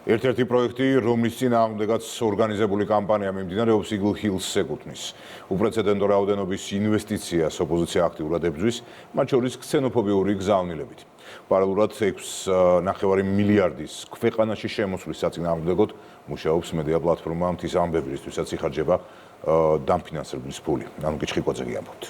ერთ-ერთი პროექტი, რომლის წინააღმდეგაც ორგანიზებული კამპანია მიმდინარეობს, Eagle Hills-ს ეკუთვნის. უპრეცედენტო რაოდენობის ინვესტიციას ოპოზიცია აქტიურად ებრძვის, მათ შორის ქსენოფობიური გზავნილებით. პარალელურად 6.5 მილიარდის ქვეყანაში შემოსვლის საწინააღმდეგოდ მუშაობს მედია პლატფორმა მთის ამბები, რისთვისაც იხარჯება დამფინანსებლის ფული. ნანუკი ჩხიკვაძე გიამბობთ.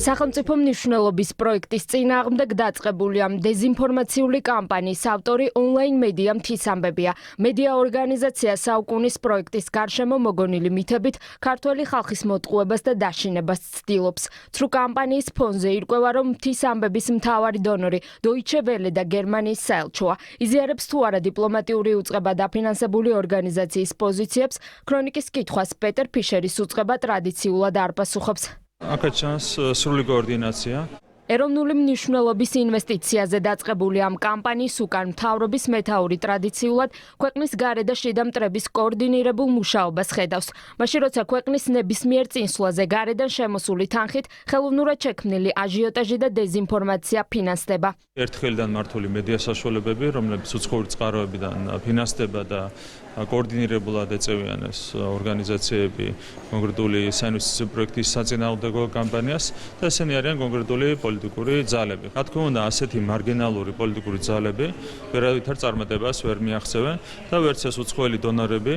სახელმწიფო მნიშვნელობის პროექტის წინააღმდეგ დაწყებული ამ დეზინფორმაციული კამპანიის ავტორი ონლაინ მედია მთის ამბებია. მედია ორგანიზაცია საუკუნის პროექტის გარშემო მოგონილი მითებით ქართველი ხალხის მოტყუებას და დაშინებას ცდილობს. ცრუ კამპანიის ფონზე ირკვევა, რომ მთის ამბების მთავარი დონორი Deutsche Welle და გერმანიის საელჩოა. იზიარებს თუ არა დიპლომატიური უწყება დაფინანსებული ორგანიზაციის პოზიციებს, ქრონიკის კითხვას პეტერ ფიშერის უწყება ტრადიციულად არ პასუხობს. აქაც ჩანს სრული კოორდინაცია. ეროვნული მნიშვნელობის ინვესტიციაზე დაწყებული ამ კამპანიის უკან მთავრობის მეთაური ტრადიციულად ქვეყნის გარე და შიდა მტრების კოორდინირებულ მუშაობას ხედავს. მაშინ როცა ქვეყნის ნებისმიერ წინსვლაზე გარედან შემოსული თანხით ხელოვნურად შექმნილი აჟიოტაჟი და დეზინფორმაცია ფინანსდება. ერთხელიდან მართული მედია საშუალებები, რომლებიც უცხოური წყაროებიდან ფინანსდება და კოორდინირებულად ეწევიან ეს ორგანიზაციები კონკრეტული საინვესტიციო პროექტის საწინააღმდეგო კამპანიას და ესენი არიან კონკრეტული პოლიტიკური ძალები. რა თქმა უნდა, ასეთი მარგინალური პოლიტიკური ძალები ვერავითარ წარმატებას ვერ მიაღწევენ და ვერც ეს უცხოელი დონორები,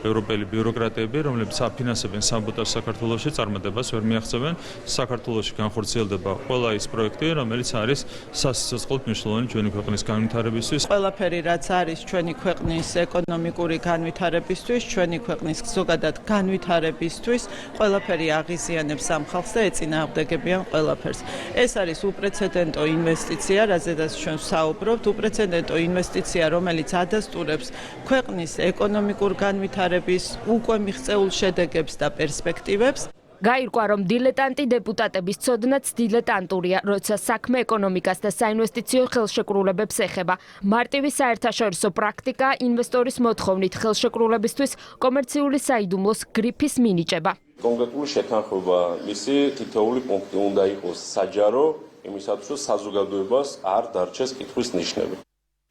ევროპელი ბიუროკრატები, რომლებიც აფინანსებენ საბოტაჟს საქართველოში, წარმატებას ვერ მიაღწევენ. საქართველოში განხორციელდება ყველა ის პროექტი, რომელიც არის სასიცოცხლოდ მნიშვნელოვანი ჩვენი ქვეყნის განვითარებისთვის. ყველაფერი, რაც არის ჩვენი ქვეყნის ეკონომიკური განვითარებისთვის, ჩვენი ქვეყნის ზოგადად განვითარებისთვის, ყველაფერი აღიზიანებს ამ ხალხს და ეწინააღმდეგებიან ყველაფერს. ეს არის უპრეცედენტო ინვესტიცია, რაზედაც ჩვენ ვსაუბრობთ, უპრეცედენტო ინვესტიცია, რომელიც ადასტურებს ქვეყნის ეკონომიკურ განვითარებას, უკვე მიღწეულ შედეგებს და პერსპექტივებს. გაირკვა, რომ დილეტანტი დეპუტატების ცოდნაც დილეტანტურია, როცა საქმე ეკონომიკას და საინვესტიციო ხელშეკრულებებს ეხება. მარტივი საერთაშორისო პრაქტიკა ინვესტორის მოთხოვნით ხელშეკრულებისთვის კომერციული საიდუმლოს გრიფის მინიჭება. კონკრეტული შეთანხმება მისი თითოეული პუნქტი უნდა იყოს საჯარო, იმისათვის რომ საზოგადოებას არ დარჩეს კითხვის ნიშნები.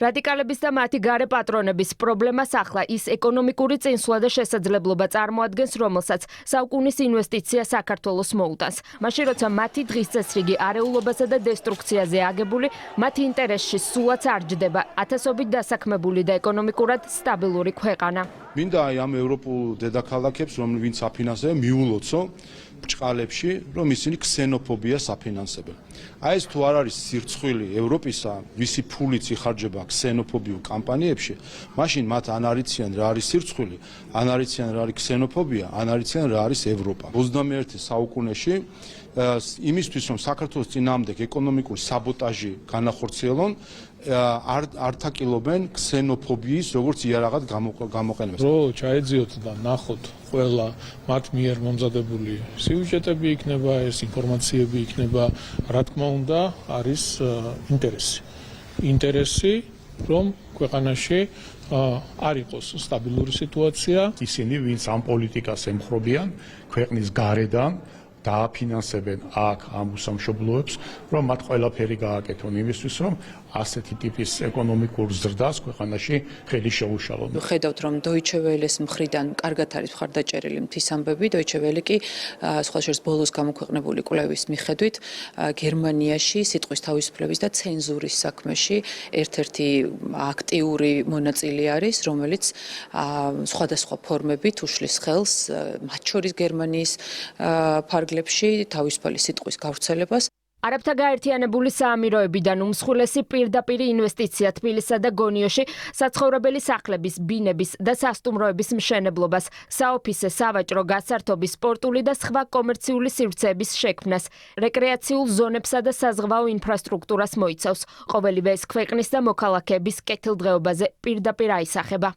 რადიკალების და მათი გარე პატრონების პრობლემას ახლა ის ეკონომიკური წინსვლა და შესაძლებლობა წარმოადგენს, რომელსაც საუკუნის ინვესტიცია საქართველოს მოუტანს. მაშინ როცა მათი დღის წესრიგი არეულობასა და დესტრუქციაზე აგებული, მათი ინტერესში სულაც არ ჯდება ათასობით დასაქმებული და ეკონომიკურად სტაბილური ქვეყანა. მინდა აი ამ ევროპულ დედაქალაქებს, ვინც აფინანსებენ, მიულოცო ბრჭყალებში, რომ ისინი ქსენოფობიას აფინანსებენ. აი ეს თუ არ არის სირცხვილი ევროპისა, ვისი ფულიც იხარჯება ქსენოფობიურ კამპანიებში, მაშინ მათ ან არიციან რა არის სირცხვილი, ან არიციან რა არის ქსენოფობია, ან არიციან რა არის ევროპა. 21 საუკუნეში იმისთვის რომ საქართველოს წინააღმდეგ ეკონომიკური საბოტაჟი განახორციელონ, ართაკილობენ ქსენოფობიის როგორც იარაღად გამოყენებას. რო ჩაეძიოთ და ნახოთ ყველა მათ მიერ მომზადებული სიუჟეტები იქნება, ეს ინფორმაციები იქნება, რა თქმა უნდა, არის ინტერესი, რომ ქვეყანაში არ იყოს სტაბილური სიტუაცია. ისინი, ვინც ამ პოლიტიკას ემხრობიან, ქვეყნის გარედან დააფინანსებენ აქ ამ უსამშობლოებს, რომ მათ ყველაფერი გააკეთონ იმისთვის, რომ ასეთი ტიპის ეკონომიკურ ზრდას ქვეყანაში ხელი შეუშალონ. ხედავთ, რომ Deutsche Welle-ს მხრიდან კარგად არის მხარდაჭერილი მთის ამბები, Deutsche Welle კი სხვა შორის ბოლოს გამოქვეყნებული კვლევის მიხედვით გერმანიაში სიტყვის თავისუფლების და ცენზურის საქმეში ერთ-ერთი აქტიური მონაწილე არის, რომელიც სხვადასხვა ფორმებით უშლის ხელს, მათ შორის გერმანიის ფარგლებში თავისუფალი სიტყვის გავრცელებას. არაბთა გაერთიანებული საამიროებიდან უმსხვილესი პირდაპირ ინვესტიცია თბილისსა და გონიოში საცხოვრებელი სახლების, ბინების და სასტუმროების მშენებლობას, საოფისე, სავაჭრო, გასართობი, სპორტული და სხვა კომერციული სივრცეების შექმნას, რეკრეაციულ ზონებსა და საზღვაო ინფრასტრუქტურას მოიცავს. ყოველივე ეს ქვეყნის და მოქალაქეების კეთილდღეობაზე პირდაპირ აისახება.